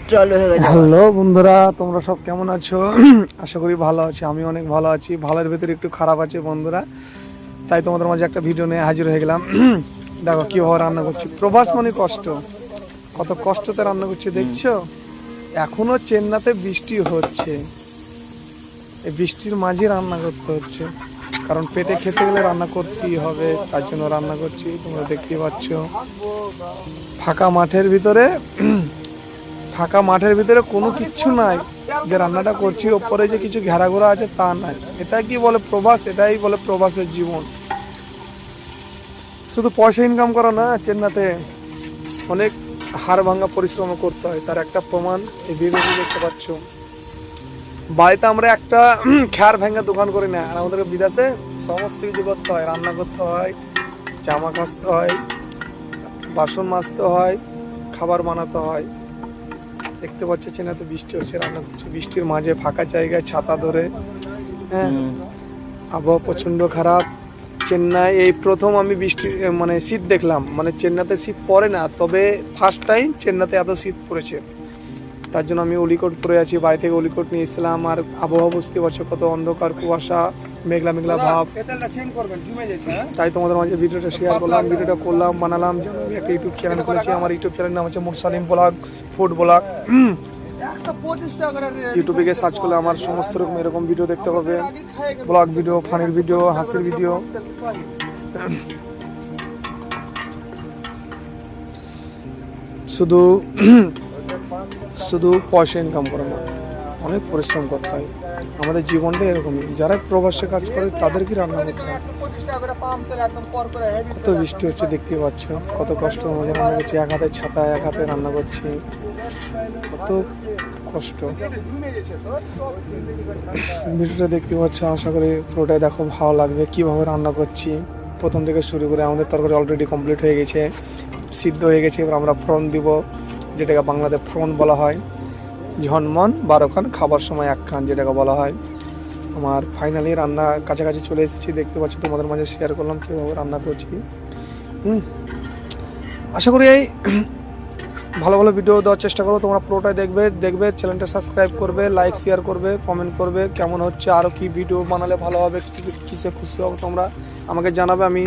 Hello বন্ধুরা, তোমরা সব কেমন আছো? আশা করি ভালো আছি। আমি অনেক ভালো আছি। ভালোর ভেতরে একটু খারাপ আছে বন্ধুরা, তাই তোমাদের মাঝে একটা ভিডিও নিয়ে হাজির হয়ে গেলাম। দেখো কিভাবে রান্না করছি। প্রবাস মানে কষ্ট, কত কষ্টতে রান্না করছি দেখছো। এখনো চেন্নাইতে বৃষ্টি হচ্ছে, এই বৃষ্টির মাঝে রান্না করতে হচ্ছে, কারণ পেটে খেতে গেলে রান্না করতেই হবে। তার জন্য রান্না করছি। তোমরা দেখতেই পাচ্ছ ফাঁকা মাঠের ভিতরে, ফাঁকা মাঠের ভিতরে কোনো কিচ্ছু নাই যে রান্নাটা করছি। ওপরে যে কিছু ঘেরাঘোরা আছে তা নাই। এটা কি বলে প্রবাস, এটাই বলে প্রবাসের জীবন। শুধু পয়সা ইনকাম করা না, চেন্নাইতে অনেক হাড় ভাঙা পরিশ্রম করতে হয়। তার একটা প্রমাণ এই ভিডিওটি দেখতে পাচ্ছ। বাড়িতে আমরা একটা খ্যার ভাঙা দোকান করি না, আর আমাদেরকে বিদেশে সমস্ত কিছু করতে হয়। রান্না করতে হয়, জামা কাচতে হয়, বাসন মাজতে হয়, খাবার বানাতে হয়। দেখতে পাচ্ছি চেন্নাইতে বৃষ্টি হচ্ছে, রান্না করছে বৃষ্টির মাঝে ফাঁকা জায়গায় ছাতা ধরে। হ্যাঁ, আবহাওয়া প্রচণ্ড খারাপ। চেন্নাই এই প্রথম আমি বৃষ্টি মানে শীত দেখলাম। মানে চেন্নাইতে শীত পড়ে না, তবে ফার্স্ট টাইম চেন্নাইতে এত শীত পড়েছে। তার জন্য আমি অলিকোট পরে আছি, বাড়ি থেকে অলিকোট নিয়ে এসেছিলাম। আর আবহাওয়া বুঝতে পারছো, কত অন্ধকার, কুয়াশা, মেঘলা মেঘলা ভাব। তাই তোমাদের মাঝে ভিডিওটা শেয়ার করলাম, ভিডিওটা করলাম, বানালাম। যেন আমি একটা ইউটিউব চ্যানেল করেছি। আমার ইউটিউব চ্যানেল নাম হচ্ছে মুরসালিম ব্লগ, ফুড ব্লগ। ইউটিউবে গিয়ে সার্চ করলে আমার সমস্ত রকম এরকম ভিডিও দেখতে পাবে। ব্লগ ভিডিও, ফানির ভিডিও, হাসির ভিডিও। শুধু শুধু পয়সা ইনকাম করে না, অনেক পরিশ্রম করতে হয়। আমাদের জীবনটা এরকমই। যারা প্রবাসে কাজ করে তাদেরকে রান্না করতে হয়। কত বৃষ্টি হচ্ছে দেখতে পাচ্ছ, কত কষ্ট আমাদের রান্না করছি। এক হাতে ছাতা, এক হাতে রান্না করছি, কত কষ্ট। ভিডিওটা দেখতে পাচ্ছ, আশা করি পুরোটাই দেখো, ভালো লাগবে। কীভাবে রান্না করছি প্রথম থেকে শুরু করে। আমাদের তরকারি অলরেডি কমপ্লিট হয়ে গেছে, সিদ্ধ হয়ে গেছে। এবার আমরা ফোড়ন দিব, যেটাকে বাংলাতে ফোড়ন বলা হয়। ঝনমন 12 খান, খাবার সময় 1 খান, যেটাকে বলা হয়। আমার ফাইনালি রান্না কাছাকাছি চলে এসেছি। দেখতে পাচ্ছি, তোমাদের মাঝে শেয়ার করলাম কীভাবে রান্না করছি। আশা করি এই ভালো ভালো ভিডিও দেওয়ার চেষ্টা করবো। তোমরা পুরোটাই দেখবে চ্যানেলটা সাবস্ক্রাইব করবে, লাইক শেয়ার করবে, কমেন্ট করবে কেমন হচ্ছে, আরও কি ভিডিও বানালে ভালো হবে, কিসে খুশি হবে তোমরা আমাকে জানাবে। আমি